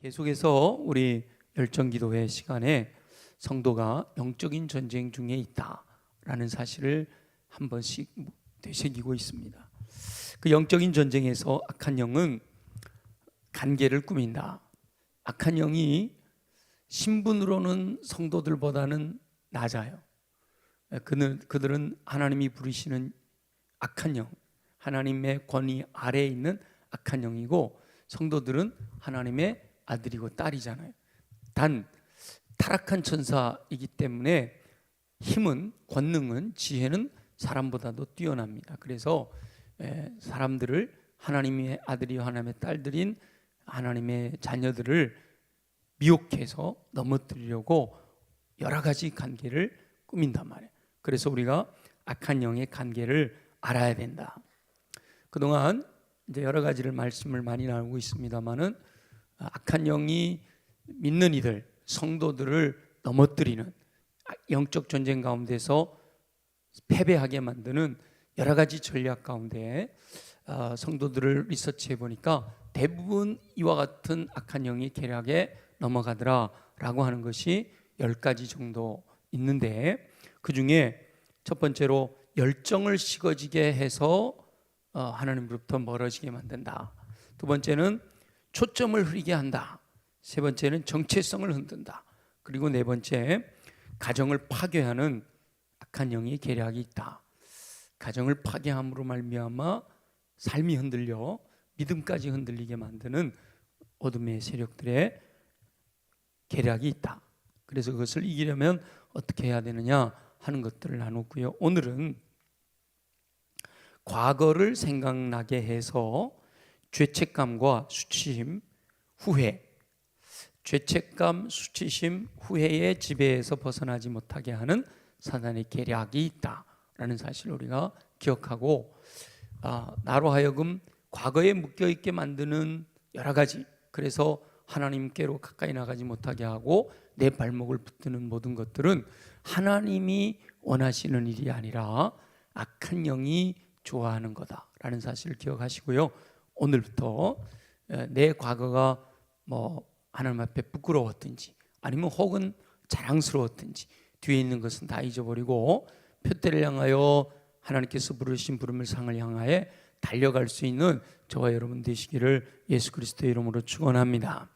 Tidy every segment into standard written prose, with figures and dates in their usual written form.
계속해서 우리 열정기도회 시간에 성도가 영적인 전쟁 중에 있다라는 사실을 한 번씩 되새기고 있습니다. 그 영적인 전쟁에서 악한 영은 간계를 꾸민다. 악한 영이 신분으로는 성도들보다는 낮아요. 그들은 하나님이 부르시는 악한 영, 하나님의 권위 아래에 있는 악한 영이고, 성도들은 하나님의 아들이고 딸이잖아요. 단 타락한 천사이기 때문에 힘은, 권능은, 지혜는 사람보다도 뛰어납니다. 그래서 사람들을 하나님의 아들이요 하나님의 딸들인 하나님의 자녀들을 미혹해서 넘어뜨리려고 여러 가지 관계를 꾸민단 말이에요. 그래서 우리가 악한 영의 관계를 알아야 된다. 그동안 이제 여러 가지를 말씀을 많이 나누고 있습니다만은, 악한 영이 믿는 이들, 성도들을 넘어뜨리는 영적 전쟁 가운데서 패배하게 만드는 여러 가지 전략 가운데 성도들을 리서치해 보니까 대부분 이와 같은 악한 영이 계략에 넘어가더라라고 하는 것이 10가지 정도 있는데, 그 중에 첫 번째로 열정을 식어지게 해서 하나님으로부터 멀어지게 만든다. 두 번째는 초점을 흐리게 한다. 세 번째는 정체성을 흔든다. 그리고 네 번째, 가정을 파괴하는 악한 영의 계략이 있다. 가정을 파괴함으로 말미암아 삶이 흔들려 믿음까지 흔들리게 만드는 어둠의 세력들의 계략이 있다. 그래서 그것을 이기려면 어떻게 해야 되느냐 하는 것들을 나눴고요. 오늘은 과거를 생각나게 해서 죄책감과 수치심, 후회, 죄책감, 수치심, 후회의 지배에서 벗어나지 못하게 하는 사단의 계략이 있다라는 사실을 우리가 기억하고, 나로 하여금 과거에 묶여있게 만드는 여러 가지, 그래서 하나님께로 가까이 나가지 못하게 하고 내 발목을 붙드는 모든 것들은 하나님이 원하시는 일이 아니라 악한 영이 좋아하는 거다라는 사실을 기억하시고요. 오늘부터 내 과거가 하나님 앞에 부끄러웠든지 아니면 혹은 자랑스러웠든지 뒤에 있는 것은 다 잊어버리고 표대를 향하여 하나님께서 부르신 부름을 상을 향하여 달려갈 수 있는 저와 여러분 되시기를 예수 그리스도의 이름으로 축원합니다.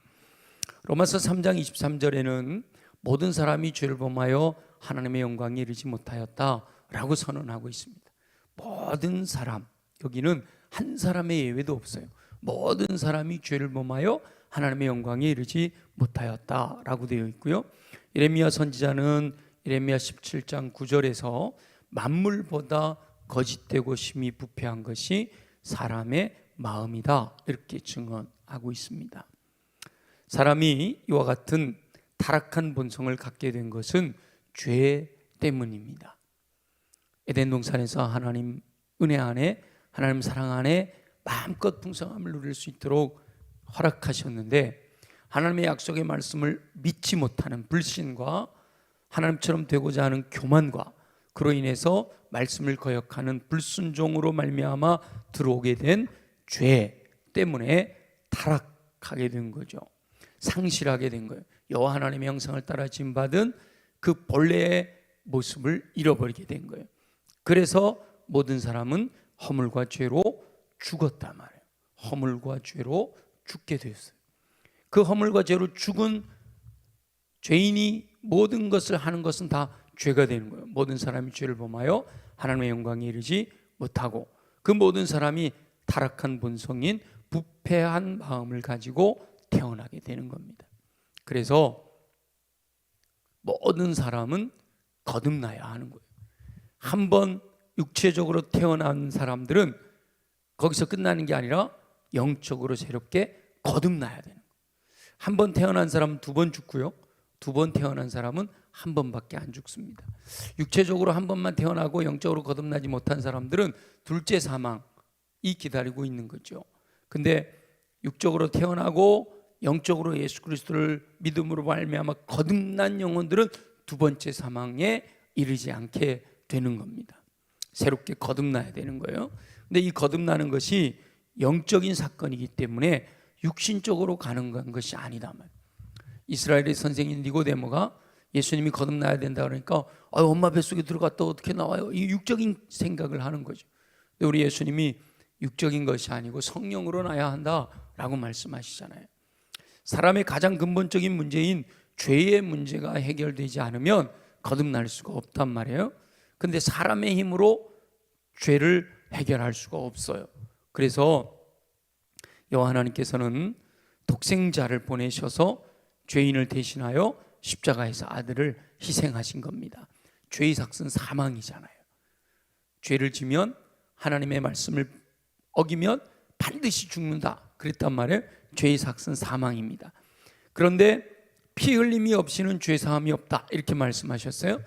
로마서 3장 23절에는 모든 사람이 죄를 범하여 하나님의 영광에 이르지 못하였다라고 선언하고 있습니다. 모든 사람, 여기는 한 사람의 예외도 없어요. 모든 사람이 죄를 범하여 하나님의 영광에 이르지 못하였다라고 되어 있고요. 예레미야 선지자는 예레미야 17장 9절에서 만물보다 거짓되고 심히 부패한 것이 사람의 마음이다 이렇게 증언하고 있습니다. 사람이 이와 같은 타락한 본성을 갖게 된 것은 죄 때문입니다. 에덴 동산에서 하나님 은혜 안에, 하나님 사랑 안에 마음껏 풍성함을 누릴 수 있도록 허락하셨는데, 하나님의 약속의 말씀을 믿지 못하는 불신과 하나님처럼 되고자 하는 교만과 그로 인해서 말씀을 거역하는 불순종으로 말미암아 들어오게 된 죄 때문에 타락하게 된 거죠. 상실하게 된 거예요. 여호와 하나님의 형상을 따라 지음받은 그 본래의 모습을 잃어버리게 된 거예요. 그래서 모든 사람은 허물과 죄로 죽었단 말이에요. 허물과 죄로 죽게 되었어요. 그 허물과 죄로 죽은 죄인이 모든 것을 하는 것은 다 죄가 되는 거예요. 모든 사람이 죄를 범하여 하나님의 영광에 이르지 못하고, 그 모든 사람이 타락한 본성인 부패한 마음을 가지고 태어나게 되는 겁니다. 그래서 모든 사람은 거듭나야 하는 거예요. 한번 육체적으로 태어난 사람들은 거기서 끝나는 게 아니라 영적으로 새롭게 거듭나야 되는 거예요. 한 번 태어난 사람은 2번 죽고요. 2번 태어난 사람은 한 번밖에 안 죽습니다. 육체적으로 한 번만 태어나고 영적으로 거듭나지 못한 사람들은 둘째 사망이 기다리고 있는 거죠. 근데 육적으로 태어나고 영적으로 예수 그리스도를 믿음으로 말미암아 거듭난 영혼들은 2번째 사망에 이르지 않게 되는 겁니다. 새롭게 거듭나야 되는 거예요. 근데 이 거듭나는 것이 영적인 사건이기 때문에 육신적으로 가는 것이 아니다 말. 이스라엘의 선생인 니고데모가 예수님이 거듭나야 된다 그러니까 엄마 뱃속에 들어갔다 어떻게 나와요? 이 육적인 생각을 하는 거죠. 근데 우리 예수님이 육적인 것이 아니고 성령으로 나야 한다라고 말씀하시잖아요. 사람의 가장 근본적인 문제인 죄의 문제가 해결되지 않으면 거듭날 수가 없단 말이에요. 근데 사람의 힘으로 죄를 해결할 수가 없어요. 그래서 여호와 하나님께서는 독생자를 보내셔서 죄인을 대신하여 십자가에서 아들을 희생하신 겁니다. 죄의 삭은 사망이잖아요. 죄를 지면 하나님의 말씀을 어기면 반드시 죽는다 그랬단 말이에요. 죄의 삭은 사망입니다. 그런데 피 흘림이 없이는 죄 사함이 없다 이렇게 말씀하셨어요.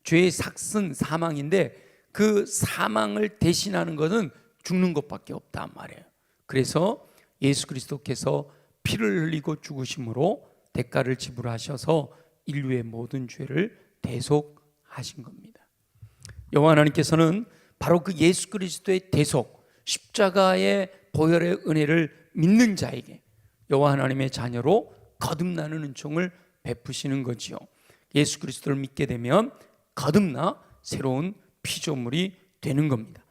죄의 삭은 사망인데 그 사망을 대신하는 것은 죽는 것밖에 없단 말이에요. 그래서 예수 그리스도께서 피를 흘리고 죽으심으로 대가를 지불하셔서 인류의 모든 죄를 대속하신 겁니다. 여호와 하나님께서는 바로 그 예수 그리스도의 대속, 십자가의 보혈의 은혜를 믿는 자에게 여호와 하나님의 자녀로 거듭나는 은총을 베푸시는 거지요. 예수 그리스도를 믿게 되면 거듭나 새로운 피조물이 되는 겁니다.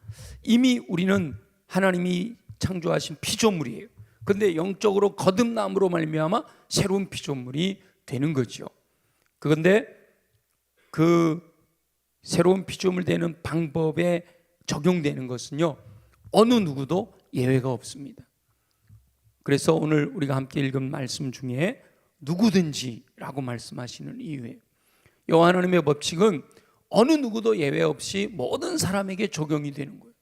이미 우리는 하나님이 창조하신 피조물이에요. 그런데 영적으로 거듭남으로 말미암아 새로운 피조물이 되는 거죠. 그런데 그 새로운 피조물 되는 방법에 적용되는 것은요, 어느 누구도 예외가 없습니다. 그래서 오늘 우리가 함께 읽은 말씀 중에 누구든지라고 말씀하시는 이유예요. 여호와 하나님의 법칙은 어느 누구도 예외 없이 모든 사람에게 적용이 되는 거예요.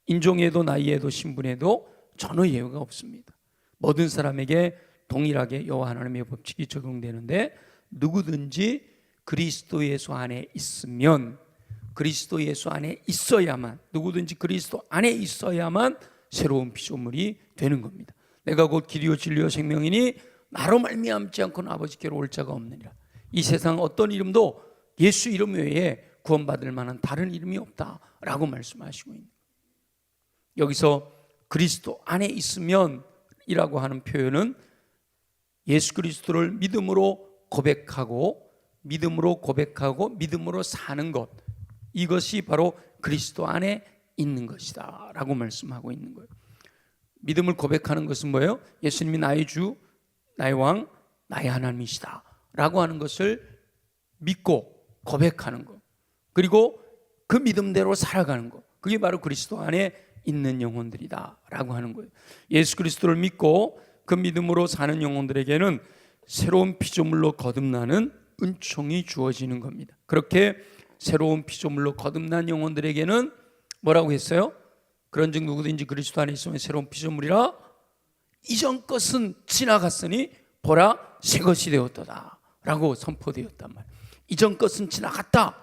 인종에도 나이에도 신분에도 전혀 예외가 없습니다. 모든 사람에게 동일하게 여호와 하나님의 법칙이 적용되는데 누구든지 그리스도 예수 안에 있으면, 그리스도 예수 안에 있어야만, 누구든지 그리스도 안에 있어야만 새로운 피조물이 되는 겁니다. 내가 곧 길이요 진리요 생명이니 나로 말미암지 않고는 아버지께로 올 자가 없느니라. 이 세상 어떤 이름도 예수 이름 외에 구원받을 만한 다른 이름이 없다라고 말씀하시고 있는 거예요. 여기서 그리스도 안에 있으면 이라고 하는 표현은 예수 그리스도를 믿음으로 고백하고 믿음으로 사는 것, 이것이 바로 그리스도 안에 있는 것이다 라고 말씀하고 있는 거예요. 믿음을 고백하는 것은 뭐예요? 예수님이 나의 주, 나의 왕, 나의 하나님이시다 라고 하는 것을 믿고 고백하는 것, 그리고 그 믿음대로 살아가는 것, 그게 바로 그리스도 안에 있는 영혼들이다 라고 하는 거예요. 예수 그리스도를 믿고 그 믿음으로 사는 영혼들에게는 새로운 피조물로 거듭나는 은총이 주어지는 겁니다. 그렇게 새로운 피조물로 거듭난 영혼들에게는 뭐라고 했어요? 그런즉 누구든지 그리스도 안에 있으면 새로운 피조물이라, 이전 것은 지나갔으니 보라 새 것이 되었도다 라고 선포되었단 말이에요. 이전 것은 지나갔다,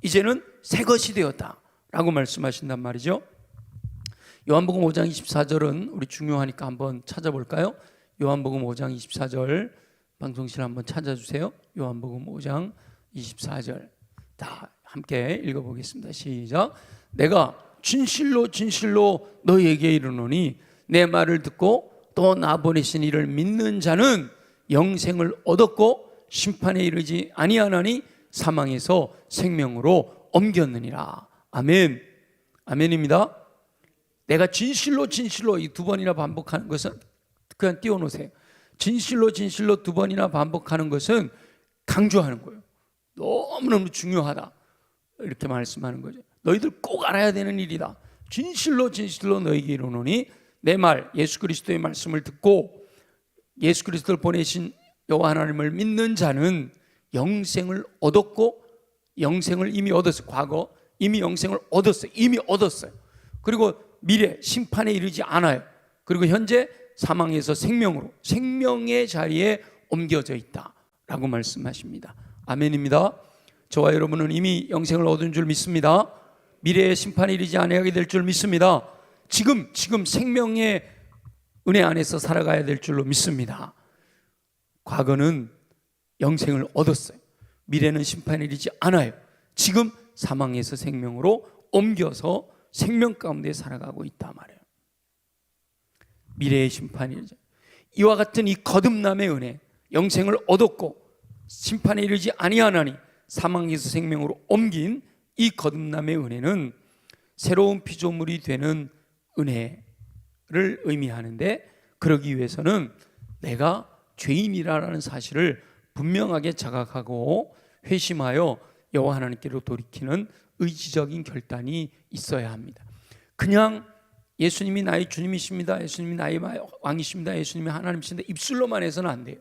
이제는 새 것이 되었다 라고 말씀하신단 말이죠. 요한복음 5장 24절은 우리 중요하니까 한번 찾아볼까요? 요한복음 5장 24절 방송실 한번 찾아주세요. 요한복음 5장 24절 다 함께 읽어보겠습니다. 시작. 내가 진실로 진실로 너희에게 이르노니 내 말을 듣고 또 나 보내신 이를 믿는 자는 영생을 얻었고 심판에 이르지 아니하나니 사망에서 생명으로 옮겼느니라. 아멘. 아멘입니다. 내가 진실로 진실로 이 두 번이나 반복하는 것은 그냥 띄워놓으세요. 진실로 진실로 두 번이나 반복하는 것은 강조하는 거예요. 너무너무 중요하다 이렇게 말씀하는 거죠. 너희들 꼭 알아야 되는 일이다. 진실로 진실로 너희에게 이르노니 내 말, 예수 그리스도의 말씀을 듣고 예수 그리스도를 보내신 여호와 하나님을 믿는 자는 영생을 얻었고, 영생을 이미 얻었어요. 과거 이미 영생을 얻었어요. 이미 얻었어요. 그리고 미래 심판에 이르지 않아요. 그리고 현재 사망에서 생명으로, 생명의 자리에 옮겨져 있다라고 말씀하십니다. 아멘입니다. 저와 여러분은 이미 영생을 얻은 줄 믿습니다. 미래의 심판에 이르지 아니하게 될 줄 믿습니다. 지금 생명의 은혜 안에서 살아가야 될 줄로 믿습니다. 과거는 영생을 얻었어요. 미래는 심판에 이르지 않아요. 지금 사망에서 생명으로 옮겨서 생명 가운데 살아가고 있단 말이에요. 미래의 심판이 이르지. 이와 같은 이 거듭남의 은혜, 영생을 얻었고 심판에 이르지 아니하나니 사망에서 생명으로 옮긴 이 거듭남의 은혜는 새로운 피조물이 되는 은혜를 의미하는데, 그러기 위해서는 내가 죄인이라는 사실을 분명하게 자각하고 회심하여 여호와 하나님께로 돌이키는 의지적인 결단이 있어야 합니다. 그냥 예수님이 나의 주님이십니다, 예수님이 나의 왕이십니다, 예수님이 하나님이십니다 입술로만 해서는 안 돼요.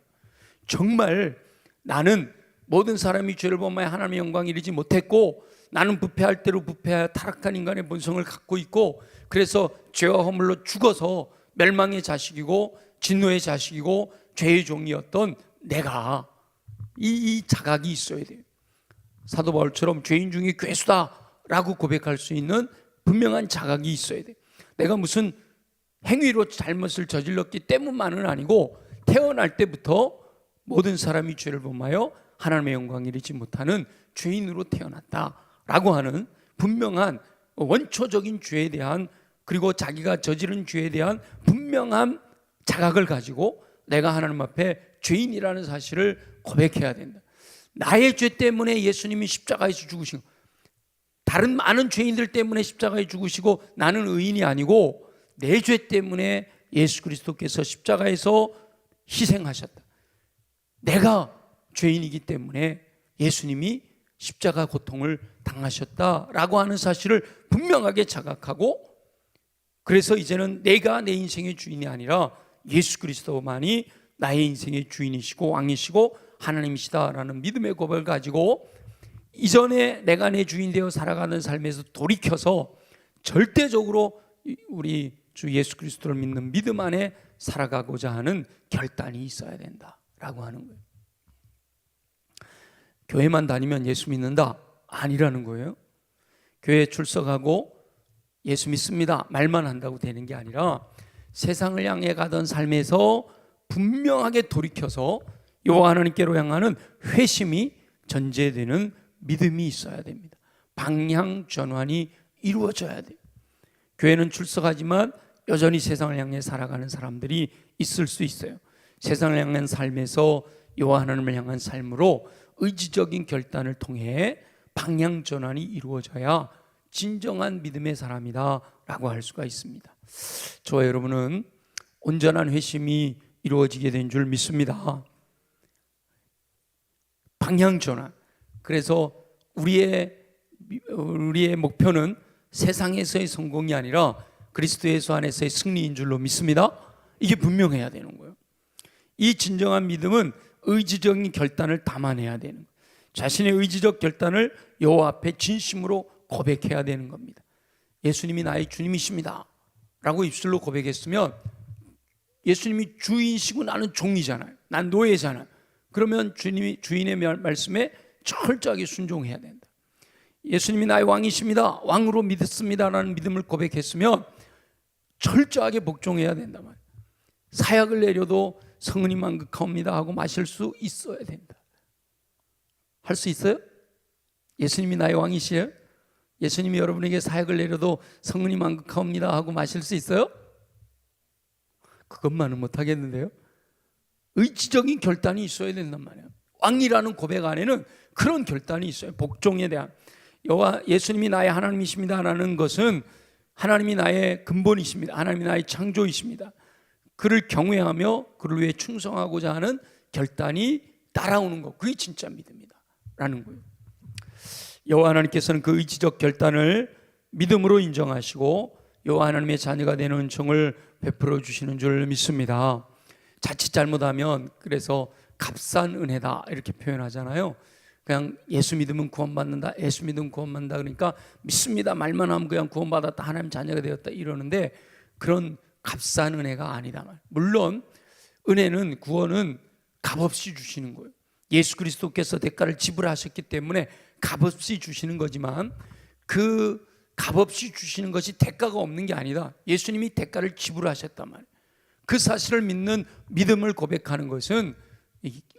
정말 나는 모든 사람이 죄를 범하여 하나님의 영광에 이르지 못했고, 나는 부패할 대로 부패하여 타락한 인간의 본성을 갖고 있고, 그래서 죄와 허물로 죽어서 멸망의 자식이고 진노의 자식이고 죄의 종이었던 내가 이 자각이 있어야 돼요. 사도 바울처럼 죄인 중에 괴수다라고 고백할 수 있는 분명한 자각이 있어야 돼요. 내가 무슨 행위로 잘못을 저질렀기 때문만은 아니고, 태어날 때부터 모든 사람이 죄를 범하여 하나님의 영광에 이르지 못하는 죄인으로 태어났다라고 하는 분명한 원초적인 죄에 대한, 그리고 자기가 저지른 죄에 대한 분명한 자각을 가지고 내가 하나님 앞에 죄인이라는 사실을 고백해야 된다. 나의 죄 때문에 예수님이 십자가에서 죽으신, 다른 많은 죄인들 때문에 십자가에 죽으시고 나는 의인이 아니고 내 죄 때문에 예수 그리스도께서 십자가에서 희생하셨다. 내가 죄인이기 때문에 예수님이 십자가 고통을 당하셨다라고 하는 사실을 분명하게 자각하고, 그래서 이제는 내가 내 인생의 주인이 아니라 예수 그리스도만이 나의 인생의 주인이시고 왕이시고 하나님이시다라는 믿음의 고백을 가지고 이전에 내가 내 주인 되어 살아가는 삶에서 돌이켜서 절대적으로 우리 주 예수 그리스도를 믿는 믿음 안에 살아가고자 하는 결단이 있어야 된다라고 하는 거예요. 교회만 다니면 예수 믿는다? 아니라는 거예요. 교회에 출석하고 예수 믿습니다 말만 한다고 되는 게 아니라, 세상을 향해 가던 삶에서 분명하게 돌이켜서 여호와 하나님께로 향하는 회심이 전제되는 믿음이 있어야 됩니다. 방향 전환이 이루어져야 돼요. 교회는 출석하지만 여전히 세상을 향해 살아가는 사람들이 있을 수 있어요. 세상을 향한 삶에서 여호와 하나님을 향한 삶으로 의지적인 결단을 통해 방향 전환이 이루어져야 진정한 믿음의 사람이다 라고 할 수가 있습니다. 저와 여러분은 온전한 회심이 이루어지게 된 줄 믿습니다. 방향 전환. 그래서 우리의 목표는 세상에서의 성공이 아니라 그리스도 예수 안에서의 승리인 줄로 믿습니다. 이게 분명해야 되는 거예요. 이 진정한 믿음은 의지적인 결단을 담아내야 되는 거예요. 자신의 의지적 결단을 여호와 앞에 진심으로 고백해야 되는 겁니다. 예수님이 나의 주님이십니다 라고 입술로 고백했으면, 예수님이 주인이시고 나는 종이잖아요. 난 노예잖아요. 그러면 주인의 말씀에 철저하게 순종해야 된다. 예수님이 나의 왕이십니다, 왕으로 믿습니다 라는 믿음을 고백했으면 철저하게 복종해야 된단 말이에요. 사약을 내려도 성은이 만극하옵니다 하고 마실 수 있어야 된다. 할 수 있어요? 예수님이 나의 왕이시에요? 예수님이 여러분에게 사약을 내려도 성은이 만극하옵니다 하고 마실 수 있어요? 그것만은 못하겠는데요. 의지적인 결단이 있어야 된단 말이에요. 왕이라는 고백 안에는 그런 결단이 있어요. 복종에 대한. 예수님이 나의 하나님이십니다라는 것은 하나님이 나의 근본이십니다, 하나님이 나의 창조이십니다, 그를 경외하며 그를 위해 충성하고자 하는 결단이 따라오는 것, 그게 진짜 믿음이다 라는 거예요. 여호와 하나님께서는 그 의지적 결단을 믿음으로 인정하시고 여호와 하나님의 자녀가 되는 은총을 베풀어 주시는 줄 믿습니다. 자칫 잘못하면 그래서 값싼 은혜다 이렇게 표현하잖아요. 그냥 예수 믿으면 구원받는다, 예수 믿으면 구원받는다, 그러니까 믿습니다 말만 하면 그냥 구원받았다, 하나님 자녀가 되었다 이러는데, 그런 값싼 은혜가 아니다. 물론 은혜는, 구원은 값없이 주시는 거예요. 예수 그리스도께서 대가를 지불하셨기 때문에 값없이 주시는 거지만, 그 값없이 주시는 것이 대가가 없는 게 아니다. 예수님이 대가를 지불하셨단 말이에요. 그 사실을 믿는 믿음을 고백하는 것은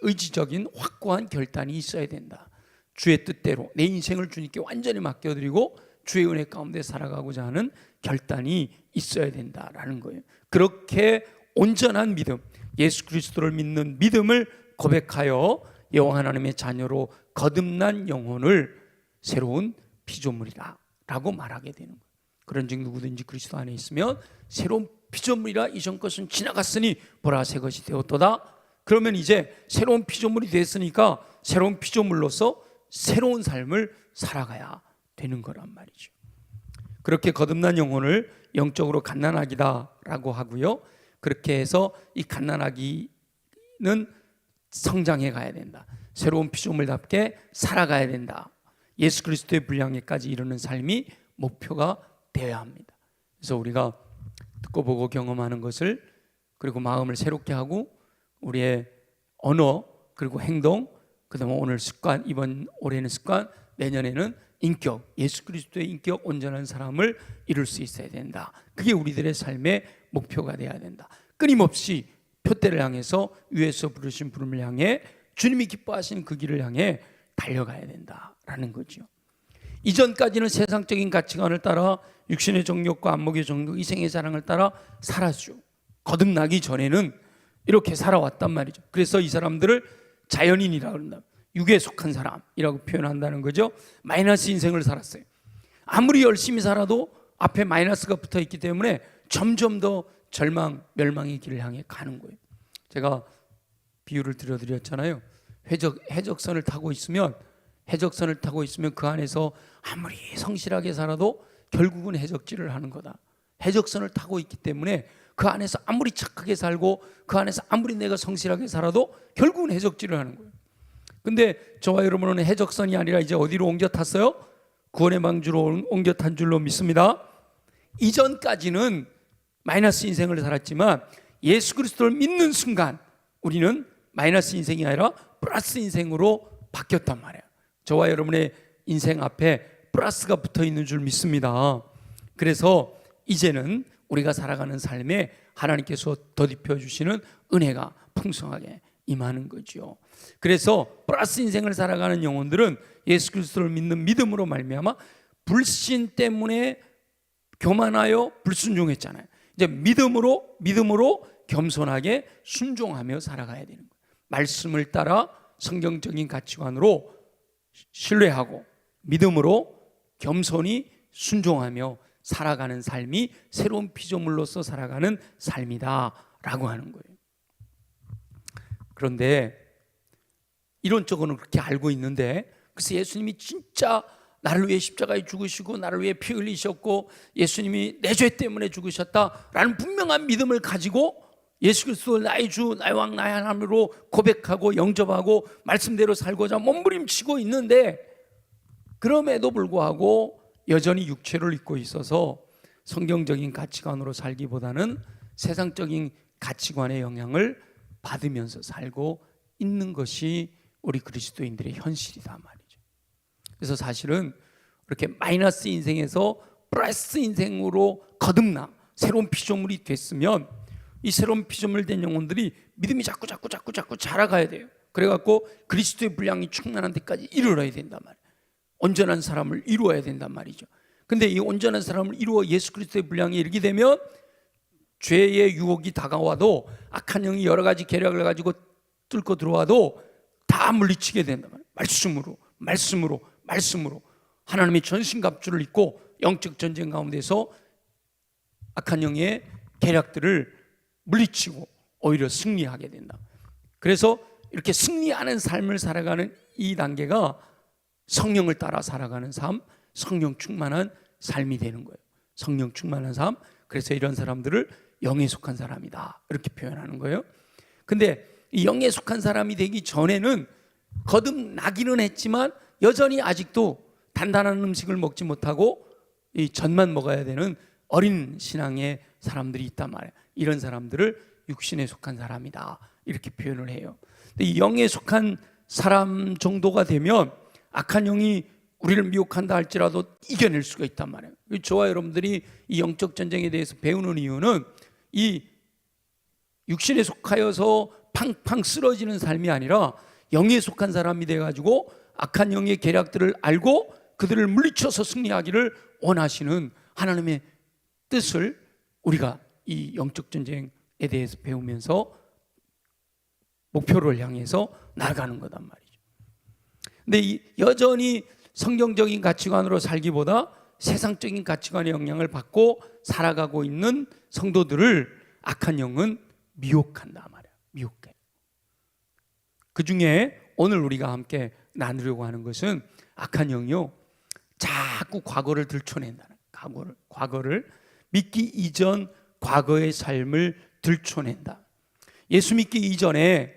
의지적인 확고한 결단이 있어야 된다. 주의 뜻대로 내 인생을 주님께 완전히 맡겨드리고 주의 은혜 가운데 살아가고자 하는 결단이 있어야 된다라는 거예요. 그렇게 온전한 믿음, 예수 그리스도를 믿는 믿음을 고백하여 여호와 하나님의 자녀로 거듭난 영혼을 새로운 피조물이다 라고 말하게 되는 거예요. 그런즉 누구든지 그리스도 안에 있으면 새로운 피조물이라 이전 것은 지나갔으니 보라 새 것이 되었도다. 그러면 이제 새로운 피조물이 됐으니까 새로운 피조물로서 새로운 삶을 살아가야 되는 거란 말이죠. 그렇게 거듭난 영혼을 영적으로 갓난아기다 라고 하고요, 그렇게 해서 이 갓난아기는 성장해 가야 된다, 새로운 피조물답게 살아가야 된다, 예수 그리스도의 분량에까지 이르는 삶이 목표가 되어야 합니다. 그래서 우리가 듣고 보고 경험하는 것을, 그리고 마음을 새롭게 하고 우리의 언어, 그리고 행동, 그다음에 오늘 습관, 이번 올해는 습관, 내년에는 인격, 예수 그리스도의 인격, 온전한 사람을 이룰 수 있어야 된다. 그게 우리들의 삶의 목표가 되어야 된다. 끊임없이 표대를 향해서 위에서 부르신 부름을 향해 주님이 기뻐하시는 그 길을 향해 달려가야 된다라는 거죠. 이전까지는 세상적인 가치관을 따라 육신의 정욕과 안목의 정욕, 이생의 자랑을 따라 살았죠. 거듭나기 전에는 이렇게 살아왔단 말이죠. 그래서 이 사람들을 자연인이라고 그런다, 육에 속한 사람이라고 표현한다는 거죠. 마이너스 인생을 살았어요. 아무리 열심히 살아도 앞에 마이너스가 붙어 있기 때문에 점점 더 절망, 멸망의 길을 향해 가는 거예요. 제가 비유를 들어드렸잖아요. 해적선을 타고 있으면 그 안에서 아무리 성실하게 살아도 결국은 해적질을 하는 거다. 해적선을 타고 있기 때문에 그 안에서 아무리 착하게 살고 그 안에서 아무리 내가 성실하게 살아도 결국은 해적질을 하는 거예요. 근데 저와 여러분은 해적선이 아니라 이제 어디로 옮겨 탔어요? 구원의 방주로 옮겨 탄 줄로 믿습니다. 이전까지는 마이너스 인생을 살았지만 예수 그리스도를 믿는 순간 우리는 마이너스 인생이 아니라 플러스 인생으로 바뀌었단 말이에요. 저와 여러분의 인생 앞에 플러스가 붙어 있는 줄 믿습니다. 그래서 이제는 우리가 살아가는 삶에 하나님께서 덧입혀 주시는 은혜가 풍성하게 임하는 거죠. 그래서 플러스 인생을 살아가는 영혼들은 예수 그리스도를 믿는 믿음으로 말미암아 불신 때문에 교만하여 불순종했잖아요. 이제 믿음으로 겸손하게 순종하며 살아가야 되는 거예요. 말씀을 따라 성경적인 가치관으로 신뢰하고 믿음으로 겸손히 순종하며 살아가는 삶이 새로운 피조물로서 살아가는 삶이다라고 하는 거예요. 그런데 이론적으로는 그렇게 알고 있는데, 그래서 예수님이 진짜 나를 위해 십자가에 죽으시고 나를 위해 피 흘리셨고 예수님이 내 죄 때문에 죽으셨다라는 분명한 믿음을 가지고 예수 그리스도 나의 주, 나의 왕, 나의 하나님으로 고백하고 영접하고 말씀대로 살고자 몸부림치고 있는데, 그럼에도 불구하고 여전히 육체를 입고 있어서 성경적인 가치관으로 살기보다는 세상적인 가치관의 영향을 받으면서 살고 있는 것이 우리 그리스도인들의 현실이다 말이죠. 그래서 사실은 이렇게 마이너스 인생에서 플러스 인생으로 거듭나 새로운 피조물이 됐으면 이 새로운 피조물 된 영혼들이 믿음이 자꾸 자라가야 돼요. 그래갖고 그리스도의 분량이 충만한 데까지 이르러야 된단 말이에요. 온전한 사람을 이루어야 된단 말이죠. 근데 이 온전한 사람을 이루어 예수 그리스도의 분량에 이르게 되면 죄의 유혹이 다가와도, 악한 영이 여러 가지 계략을 가지고 뚫고 들어와도 다 물리치게 된단 말이에요. 말씀으로 하나님의 전신갑주를 입고 영적 전쟁 가운데서 악한 영의 계략들을 물리치고 오히려 승리하게 된다. 그래서 이렇게 승리하는 삶을 살아가는 이 단계가 성령을 따라 살아가는 삶, 성령 충만한 삶이 되는 거예요. 성령 충만한 삶. 그래서 이런 사람들을 영에 속한 사람이다 이렇게 표현하는 거예요. 근데 이 영에 속한 사람이 되기 전에는 거듭나기는 했지만 여전히 아직도 단단한 음식을 먹지 못하고 이 젖만 먹어야 되는 어린 신앙의 사람들이 있단 말이에요. 이런 사람들을 육신에 속한 사람이다 이렇게 표현을 해요. 근데 이 영에 속한 사람 정도가 되면 악한 영이 우리를 미혹한다 할지라도 이겨낼 수가 있단 말이에요. 저와 여러분들이 이 영적 전쟁에 대해서 배우는 이유는 이 육신에 속하여서 팡팡 쓰러지는 삶이 아니라 영에 속한 사람이 돼가지고 악한 영의 계략들을 알고 그들을 물리쳐서 승리하기를 원하시는 하나님의 뜻을 우리가 이 영적 전쟁 대해서 배우면서 목표를 향해서 나아가는 거단 말이죠. 근데 여전히 성경적인 가치관으로 살기보다 세상적인 가치관의 영향을 받고 살아가고 있는 성도들을 악한 영은 미혹한다 말이야. 미혹해. 그 중에 오늘 우리가 함께 나누려고 하는 것은 악한 영이요, 자꾸 과거를 들춰낸다는, 과거를 믿기 이전 과거의 삶을 들춰낸다. 예수 믿기 이전에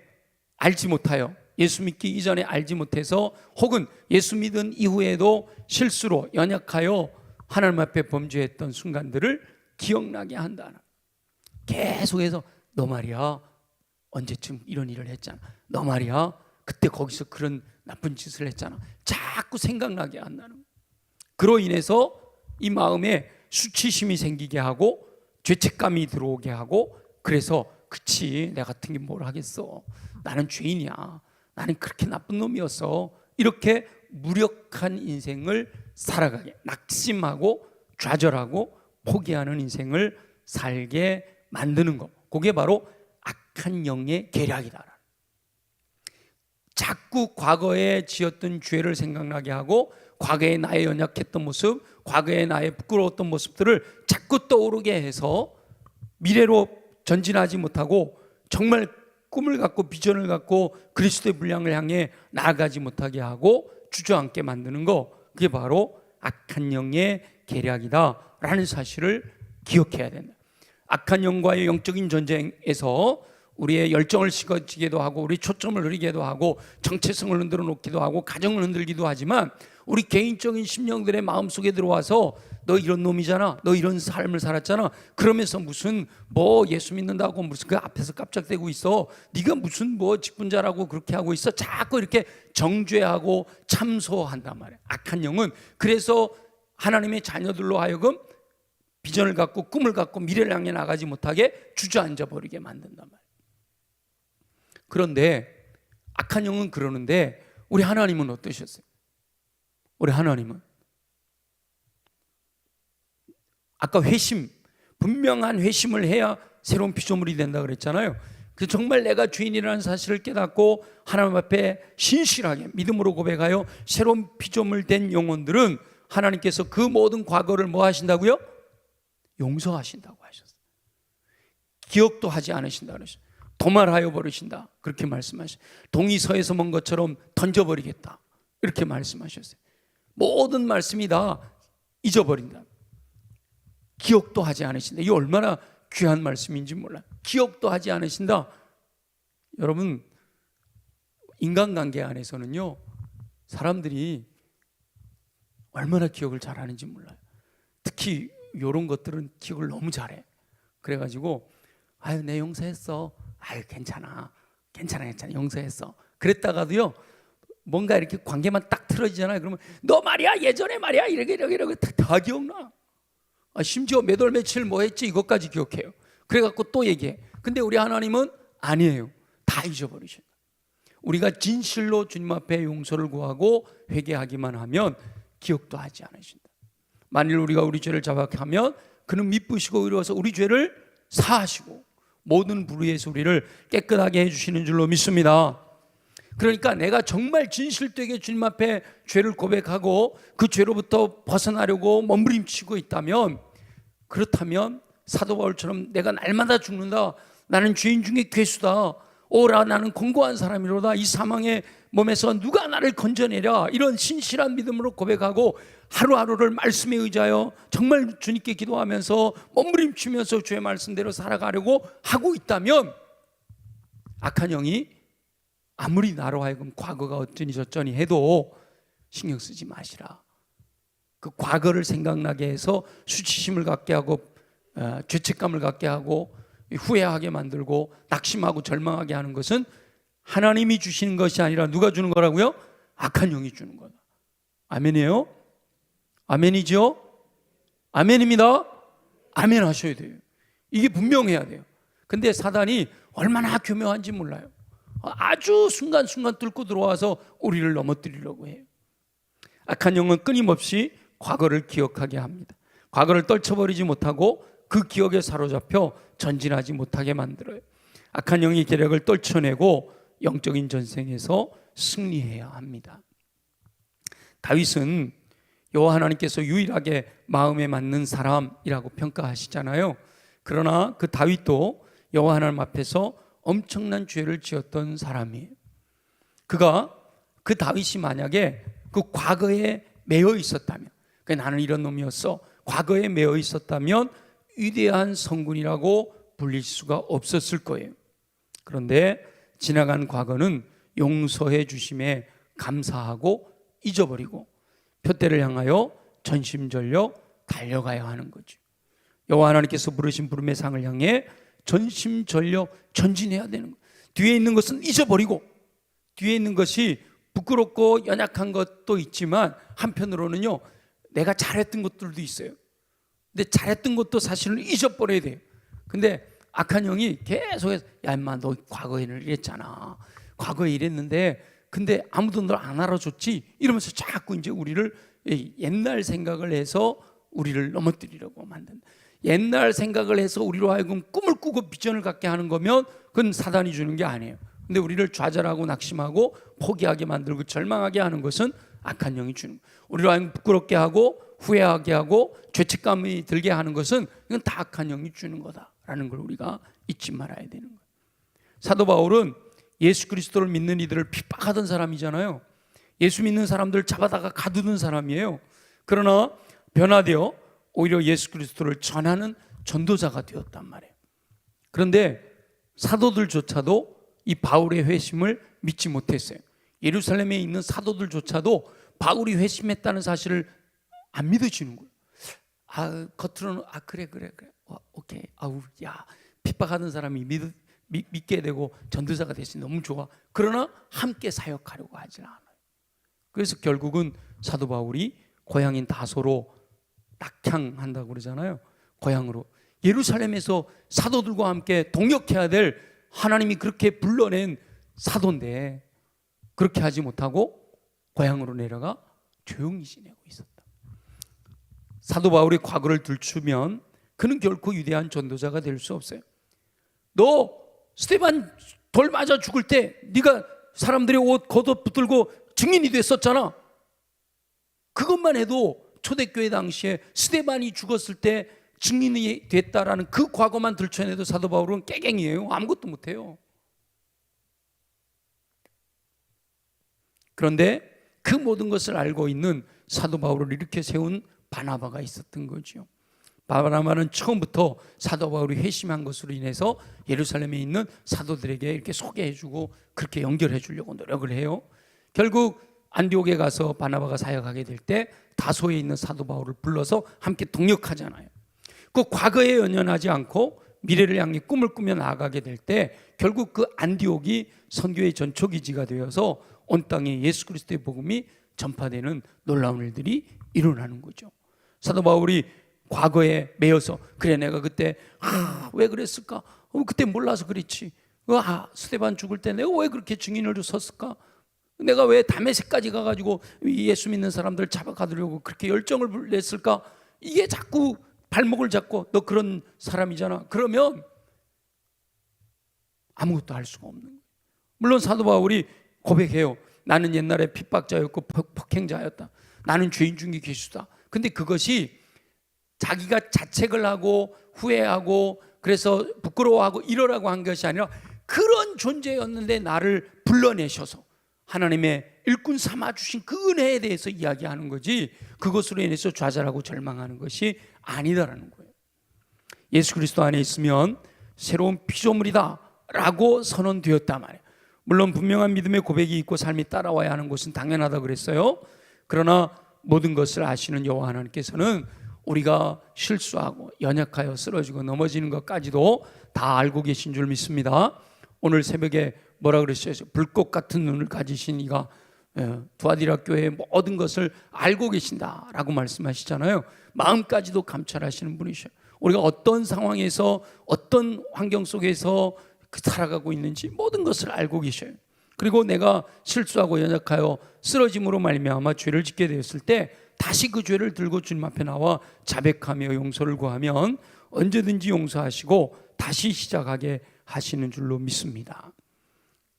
알지 못하여, 예수 믿기 이전에 알지 못해서, 혹은 예수 믿은 이후에도 실수로 연약하여 하나님 앞에 범죄했던 순간들을 기억나게 한다. 계속해서 너 말이야 언제쯤 이런 일을 했잖아, 너 말이야 그때 거기서 그런 나쁜 짓을 했잖아, 자꾸 생각나게 한다는. 그로 인해서 이 마음에 수치심이 생기게 하고 죄책감이 들어오게 하고, 그래서 그치 내 같은 게 뭘 하겠어, 나는 죄인이야, 나는 그렇게 나쁜 놈이었어, 이렇게 무력한 인생을 살아가게, 낙심하고 좌절하고 포기하는 인생을 살게 만드는 것, 그게 바로 악한 영의 계략이다. 자꾸 과거에 지었던 죄를 생각나게 하고, 과거에 나의 연약했던 모습, 과거에 나의 부끄러웠던 모습들을 자꾸 떠오르게 해서 미래로 전진하지 못하고 정말 꿈을 갖고 비전을 갖고 그리스도의 분량을 향해 나아가지 못하게 하고 주저앉게 만드는 거, 그게 바로 악한 영의 계략이다라는 사실을 기억해야 된다. 악한 영과의 영적인 전쟁에서 우리의 열정을 식어지게도 하고, 우리 초점을 흐리게도 하고, 정체성을 흔들어 놓기도 하고, 가정을 흔들기도 하지만, 우리 개인적인 심령들의 마음속에 들어와서 너 이런 놈이잖아, 너 이런 삶을 살았잖아, 그러면서 무슨 뭐 예수 믿는다고 무슨 그 앞에서 깜짝대고 있어, 네가 무슨 뭐 직분자라고 그렇게 하고 있어, 자꾸 이렇게 정죄하고 참소한단 말이야, 악한 영은. 그래서 하나님의 자녀들로 하여금 비전을 갖고 꿈을 갖고 미래를 향해 나가지 못하게 주저앉아 버리게 만든단 말이야. 그런데 악한 영은 그러는데, 우리 하나님은 어떠셨어요? 우리 하나님은 아까 회심, 분명한 회심을 해야 새로운 피조물이 된다 그랬잖아요. 그 정말 내가 죄인이라는 사실을 깨닫고 하나님 앞에 신실하게 믿음으로 고백하여 새로운 피조물 된 영혼들은 하나님께서 그 모든 과거를 뭐 하신다고요? 용서하신다고 하셨어요. 기억도 하지 않으신다 그러셨어요. 도말하여 버리신다, 그렇게 말씀하셨어요. 동이 서에서 먼 것처럼 던져버리겠다, 이렇게 말씀하셨어요. 모든 말씀이 다 잊어버린다, 기억도 하지 않으신다. 이게 얼마나 귀한 말씀인지 몰라요. 기억도 하지 않으신다. 여러분, 인간관계 안에서는요, 사람들이 얼마나 기억을 잘하는지 몰라요. 특히 이런 것들은 기억을 너무 잘해. 그래가지고 아유 내 용서했어, 아유 괜찮아 용서했어, 그랬다가도요 뭔가 이렇게 관계만 딱 틀어지잖아요. 그러면 너 말이야 예전에 말이야 이렇게 다 기억나. 심지어 몇 월 며칠 뭐 했지 이것까지 기억해요. 그래갖고 또 얘기해. 근데 우리 하나님은 아니에요. 다 잊어버리신다. 우리가 진실로 주님 앞에 용서를 구하고 회개하기만 하면 기억도 하지 않으신다. 만일 우리가 우리 죄를 자백하면 그는 미쁘시고 의로워서 우리 죄를 사하시고 모든 불의에서 우리를 깨끗하게 해주시는 줄로 믿습니다. 그러니까 내가 정말 진실되게 주님 앞에 죄를 고백하고 그 죄로부터 벗어나려고 몸부림치고 있다면, 그렇다면 사도 바울처럼 내가 날마다 죽는다, 나는 죄인 중에 괴수다, 오라 나는 공고한 사람이로다, 이 사망의 몸에서 누가 나를 건져내랴, 이런 신실한 믿음으로 고백하고 하루하루를 말씀에 의지하여 정말 주님께 기도하면서 몸부림치면서 주의 말씀대로 살아가려고 하고 있다면, 악한 영이 아무리 나로 하여금 과거가 어쩌니 저쩌니 해도 신경 쓰지 마시라. 그 과거를 생각나게 해서 수치심을 갖게 하고 죄책감을 갖게 하고 후회하게 만들고 낙심하고 절망하게 하는 것은 하나님이 주시는 것이 아니라 누가 주는 거라고요? 악한 영이 주는 거다. 아멘이에요? 아멘이죠? 아멘입니다. 아멘 하셔야 돼요. 이게 분명해야 돼요. 근데 사단이 얼마나 교묘한지 몰라요. 아주 순간순간 뚫고 들어와서 우리를 넘어뜨리려고 해요. 악한 영은 끊임없이 과거를 기억하게 합니다. 과거를 떨쳐버리지 못하고 그 기억에 사로잡혀 전진하지 못하게 만들어요. 악한 영의 계략을 떨쳐내고 영적인 전쟁에서 승리해야 합니다. 다윗은 여호와 하나님께서 유일하게 마음에 맞는 사람이라고 평가하시잖아요. 그러나 그 다윗도 여호와 하나님 앞에서 엄청난 죄를 지었던 사람이에요. 그 다윗이 만약에 그 과거에 매여 있었다면, 나는 이런 놈이었어, 과거에 매여 있었다면 위대한 성군이라고 불릴 수가 없었을 거예요. 그런데 지나간 과거는 용서해 주심에 감사하고 잊어버리고 표대를 향하여 전심전력 달려가야 하는 거죠. 여호와 하나님께서 부르신 부름의 상을 향해 전심전력 전진해야 되는 거예요. 뒤에 있는 것은 잊어버리고, 뒤에 있는 것이 부끄럽고 연약한 것도 있지만 한편으로는요, 내가 잘했던 것들도 있어요. 근데 잘했던 것도 사실은 잊어버려야 돼요. 근데 악한 영이 계속해서 야 임마 너 과거에는 이랬잖아, 과거에 이랬는데 근데 아무도 널 안 알아줬지, 이러면서 자꾸 이제 우리를 옛날 생각을 해서 우리를 넘어뜨리려고 만든다. 옛날 생각을 해서 우리로 하여금 꿈을 꾸고 비전을 갖게 하는 거면 그건 사단이 주는 게 아니에요. 근데 우리를 좌절하고 낙심하고 포기하게 만들고 절망하게 하는 것은 악한 영이 주는 거예요. 우리로 하여금 부끄럽게 하고 후회하게 하고 죄책감이 들게 하는 것은 이건 다 악한 영이 주는 거다라는 걸 우리가 잊지 말아야 되는 거예요. 사도 바울은 예수 그리스도를 믿는 이들을 핍박하던 사람이잖아요. 예수 믿는 사람들 잡아다가 가두는 사람이에요. 그러나 변화되어 오히려 예수 그리스도를 전하는 전도자가 되었단 말이에요. 그런데 사도들조차도 이 바울의 회심을 믿지 못했어요. 예루살렘에 있는 사도들조차도 바울이 회심했다는 사실을 안 믿어지는 거예요. 겉으로는 그래 오케이, 야 핍박하는 사람이 믿게 되고 전도자가 됐으니 너무 좋아. 그러나 함께 사역하려고 하지 않아요. 그래서 결국은 사도 바울이 고향인 다소로 낙향한다고 그러잖아요. 고향으로 예루살렘에서 사도들과 함께 동역해야 될 하나님이 그렇게 불러낸 사도인데 그렇게 하지 못하고 고향으로 내려가 조용히 지내고 있었다. 사도 바울의 과거를 들추면 그는 결코 위대한 전도자가 될 수 없어요. 너 스데반 돌 맞아 죽을 때 네가 사람들의 옷 겉옷 붙들고 증인이 됐었잖아. 그것만 해도 초대교회 당시에 스데반이 죽었을 때 증인이 됐다라는 그 과거만 들춰내도 사도 바울은 깨갱이에요. 아무것도 못해요. 그런데 그 모든 것을 알고 있는 사도 바울을 이렇게 세운 바나바가 있었던 거죠. 바나바는 처음부터 사도 바울이 회심한 것으로 인해서 예루살렘에 있는 사도들에게 이렇게 소개해주고 그렇게 연결해 주려고 노력을 해요. 결국 안디옥에 가서 바나바가 사역하게 될 때 다소에 있는 사도 바울을 불러서 함께 동역하잖아요. 그 과거에 연연하지 않고 미래를 향해 꿈을 꾸며 나아가게 될 때 결국 그 안디옥이 선교의 전초기지가 되어서 온 땅에 예수 그리스도의 복음이 전파되는 놀라운 일들이 일어나는 거죠. 사도 바울이 과거에 매여서 그래 내가 그때 왜 그랬을까? 그때 몰라서 그랬지. 스데반 죽을 때 내가 왜 그렇게 증인으로 섰을까? 내가 왜 다메섹까지 가가지고 예수 믿는 사람들 잡아가두려고 그렇게 열정을 냈을까? 이게 자꾸 발목을 잡고 너 그런 사람이잖아. 그러면 아무것도 할 수가 없는 거예요. 물론 사도 바울이 고백해요. 나는 옛날에 핍박자였고 폭행자였다. 나는 죄인 중에 괴수다. 근데 그것이 자기가 자책을 하고 후회하고 그래서 부끄러워하고 이러라고 한 것이 아니라 그런 존재였는데 나를 불러내셔서 하나님의 일꾼 삼아주신 그 은혜에 대해서 이야기하는 거지 그것으로 인해서 좌절하고 절망하는 것이 아니다라는 거예요. 예수 그리스도 안에 있으면 새로운 피조물이다 라고 선언되었단 말이에요. 물론 분명한 믿음의 고백이 있고 삶이 따라와야 하는 것은 당연하다고 그랬어요. 그러나 모든 것을 아시는 여호와 하나님께서는 우리가 실수하고 연약하여 쓰러지고 넘어지는 것까지도 다 알고 계신 줄 믿습니다. 오늘 새벽에 뭐라 그랬어요? 불꽃 같은 눈을 가지신 이가 두아디라 교회의 모든 것을 알고 계신다라고 말씀하시잖아요. 마음까지도 감찰하시는 분이셔요. 우리가 어떤 상황에서 어떤 환경 속에서 살아가고 있는지 모든 것을 알고 계셔요. 그리고 내가 실수하고 연약하여 쓰러짐으로 말미암아 죄를 짓게 되었을 때 다시 그 죄를 들고 주님 앞에 나와 자백하며 용서를 구하면 언제든지 용서하시고 다시 시작하게 하시는 줄로 믿습니다.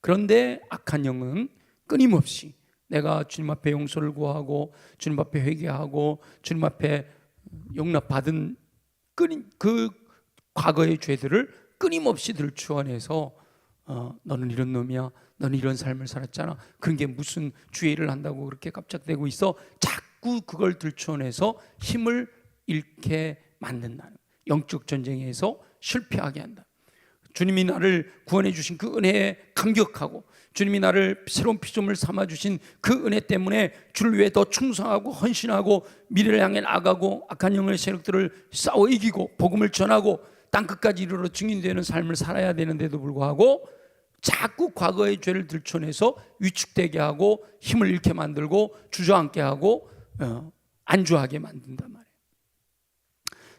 그런데 악한 영은 끊임없이 내가 주님 앞에 용서를 구하고 주님 앞에 회개하고 주님 앞에 용납받은 그 과거의 죄들을 끊임없이 들추어내서 너는 이런 놈이야, 너는 이런 삶을 살았잖아, 그런 게 무슨 주의를 한다고 그렇게 깜짝대고 있어, 자꾸 그걸 들추어내서 힘을 잃게 만든다는, 영적 전쟁에서 실패하게 한다. 주님이 나를 구원해 주신 그 은혜에 감격하고 주님이 나를 새로운 피조물 삼아 주신 그 은혜 때문에 주를 위해 더 충성하고 헌신하고 미래를 향해 나아가고 악한 영의 세력들을 싸워 이기고 복음을 전하고 땅끝까지 이르러 증인되는 삶을 살아야 되는데도 불구하고 자꾸 과거의 죄를 들춰내서 위축되게 하고 힘을 잃게 만들고 주저앉게 하고 안주하게 만든단 말이에요.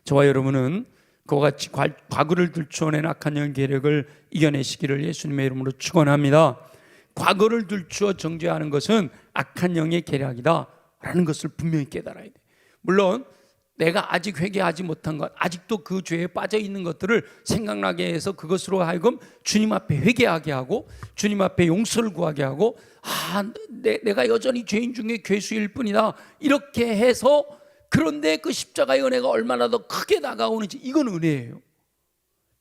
저와 여러분은 그와 같이 과거를 들추어낸 악한 영의 계략을 이겨내시기를 예수님의 이름으로 축원합니다. 과거를 들추어 정죄하는 것은 악한 영의 계략이다 라는 것을 분명히 깨달아야 돼. 물론 내가 아직 회개하지 못한 것, 아직도 그 죄에 빠져 있는 것들을 생각나게 해서 그것으로 하여금 주님 앞에 회개하게 하고 주님 앞에 용서를 구하게 하고 내가 여전히 죄인 중에 괴수일 뿐이다 이렇게 해서, 그런데 그 십자가의 은혜가 얼마나 더 크게 다가오는지, 이건 은혜예요.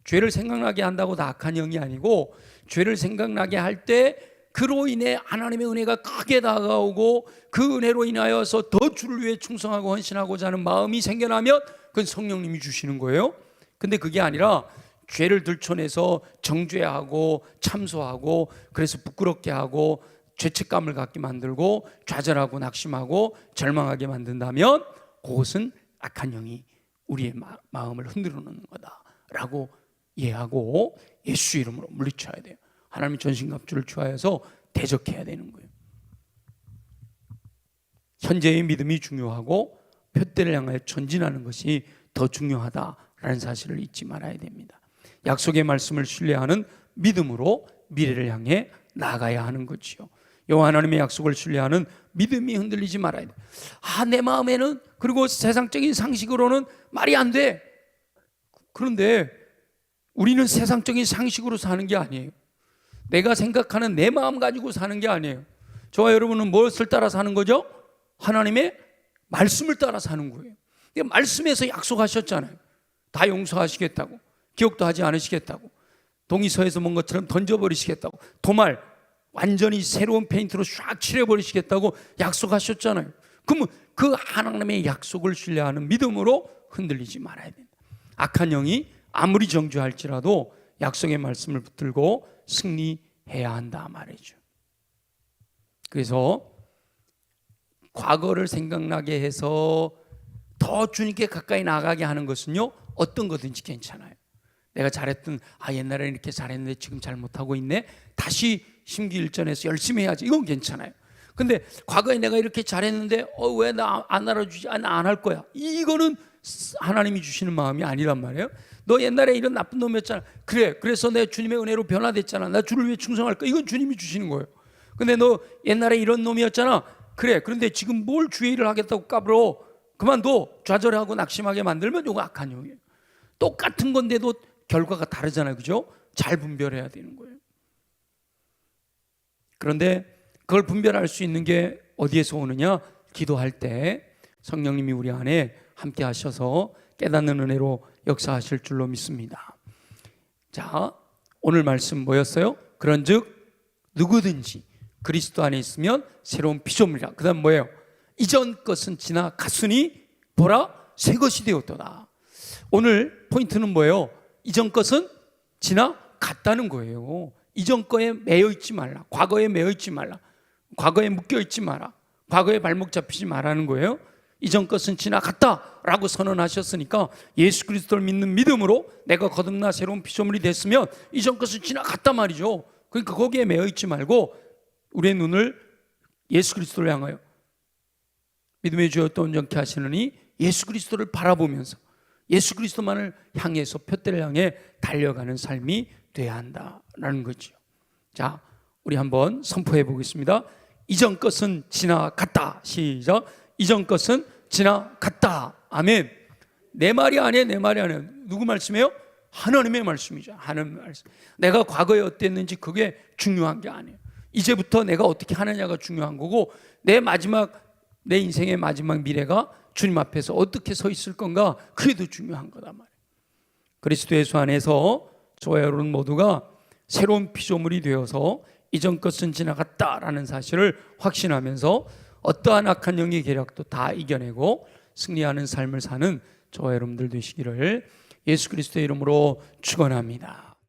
죄를 생각나게 한다고 다 악한 영이 아니고, 죄를 생각나게 할 때 그로 인해 하나님의 은혜가 크게 다가오고 그 은혜로 인하여서 더 주를 위해 충성하고 헌신하고자 하는 마음이 생겨나면 그건 성령님이 주시는 거예요. 근데 그게 아니라 죄를 들춰내서 정죄하고 참소하고 그래서 부끄럽게 하고 죄책감을 갖게 만들고 좌절하고 낙심하고 절망하게 만든다면 그것은 악한 영이 우리의 마음을 흔들어 놓는 거다라고 이해하고 예수 이름으로 물리쳐야 돼요. 하나님의 전신갑주를 취하여서 대적해야 되는 거예요. 현재의 믿음이 중요하고 표대를 향하여 전진하는 것이 더 중요하다라는 사실을 잊지 말아야 됩니다. 약속의 말씀을 신뢰하는 믿음으로 미래를 향해 나아가야 하는 거지요. 여호와 하나님의 약속을 신뢰하는 믿음이 흔들리지 말아야 돼. 내 마음에는, 그리고 세상적인 상식으로는 말이 안 돼. 그런데 우리는 세상적인 상식으로 사는 게 아니에요. 내가 생각하는 내 마음 가지고 사는 게 아니에요. 저와 여러분은 무엇을 따라 사는 거죠? 하나님의 말씀을 따라 사는 거예요. 말씀에서 약속하셨잖아요. 다 용서하시겠다고, 기억도 하지 않으시겠다고, 동의서에서 뭔 것처럼 던져버리시겠다고, 도말 완전히 새로운 페인트로 쫙 칠해버리시겠다고 약속하셨잖아요. 그러면 그 하나님의 약속을 신뢰하는 믿음으로 흔들리지 말아야 된다. 악한 영이 아무리 정죄할지라도 약속의 말씀을 붙들고 승리해야 한다 말이죠. 그래서 과거를 생각나게 해서 더 주님께 가까이 나가게 하는 것은요, 어떤 거든지 괜찮아요. 내가 잘했던, 옛날에 이렇게 잘했는데 지금 잘못하고 있네, 다시 심기일전해서 열심히 해야지, 이건 괜찮아요. 근데 과거에 내가 이렇게 잘했는데 왜 나 안 알아주지, 안 할 거야, 이거는 하나님이 주시는 마음이 아니란 말이에요. 너 옛날에 이런 나쁜 놈이었잖아, 그래, 그래서 내 주님의 은혜로 변화됐잖아, 나 주를 위해 충성할 거야, 이건 주님이 주시는 거예요. 근데 너 옛날에 이런 놈이었잖아, 그래, 그런데 지금 뭘 주의 일을 하겠다고 까불어, 그만둬, 좌절하고 낙심하게 만들면 이거 악한 영이에요. 똑같은 건데도 결과가 다르잖아요, 그죠? 잘 분별해야 되는 거예요. 그런데 그걸 분별할 수 있는 게 어디에서 오느냐? 기도할 때 성령님이 우리 안에 함께 하셔서 깨닫는 은혜로 역사하실 줄로 믿습니다. 자, 오늘 말씀 뭐였어요? 그런즉 누구든지 그리스도 안에 있으면 새로운 피조물이라. 그 다음 뭐예요? 이전 것은 지나갔으니 보라 새 것이 되었도다. 오늘 포인트는 뭐예요? 이전 것은 지나갔다는 거예요. 이전 거에 매여 있지 말라, 과거에 매여 있지 말라, 과거에 묶여 있지 마라, 과거에 발목 잡히지 말라는 거예요. 이전 것은 지나갔다라고 선언하셨으니까 예수 그리스도를 믿는 믿음으로 내가 거듭나 새로운 피조물이 됐으면 이전 것은 지나갔다 말이죠. 그러니까 거기에 매여 있지 말고 우리의 눈을 예수 그리스도를 향하여 믿음의 주였다 온전케 하시느니 예수 그리스도를 바라보면서 예수 그리스도만을 향해서 표대를 향해 달려가는 삶이 돼야 한다라는 거죠. 자, 우리 한번 선포해 보겠습니다. 이전 것은 지나갔다. 시작. 이전 것은 지나갔다. 아멘. 내 말이 아니에요, 내 말이 아니에요. 누구 말씀이에요? 하나님의 말씀이죠. 하나님의 말씀. 내가 과거에 어땠는지 그게 중요한 게 아니에요. 이제부터 내가 어떻게 하느냐가 중요한 거고, 내 인생의 마지막 미래가 주님 앞에서 어떻게 서 있을 건가, 그게 더 중요한 거단 말이에요. 그리스도 예수 안에서 저와 여러분 모두가 새로운 피조물이 되어서 이전 것은 지나갔다라는 사실을 확신하면서 어떠한 악한 영의 계략도 다 이겨내고 승리하는 삶을 사는 저와 여러분들 되시기를 예수 그리스도의 이름으로 축원합니다.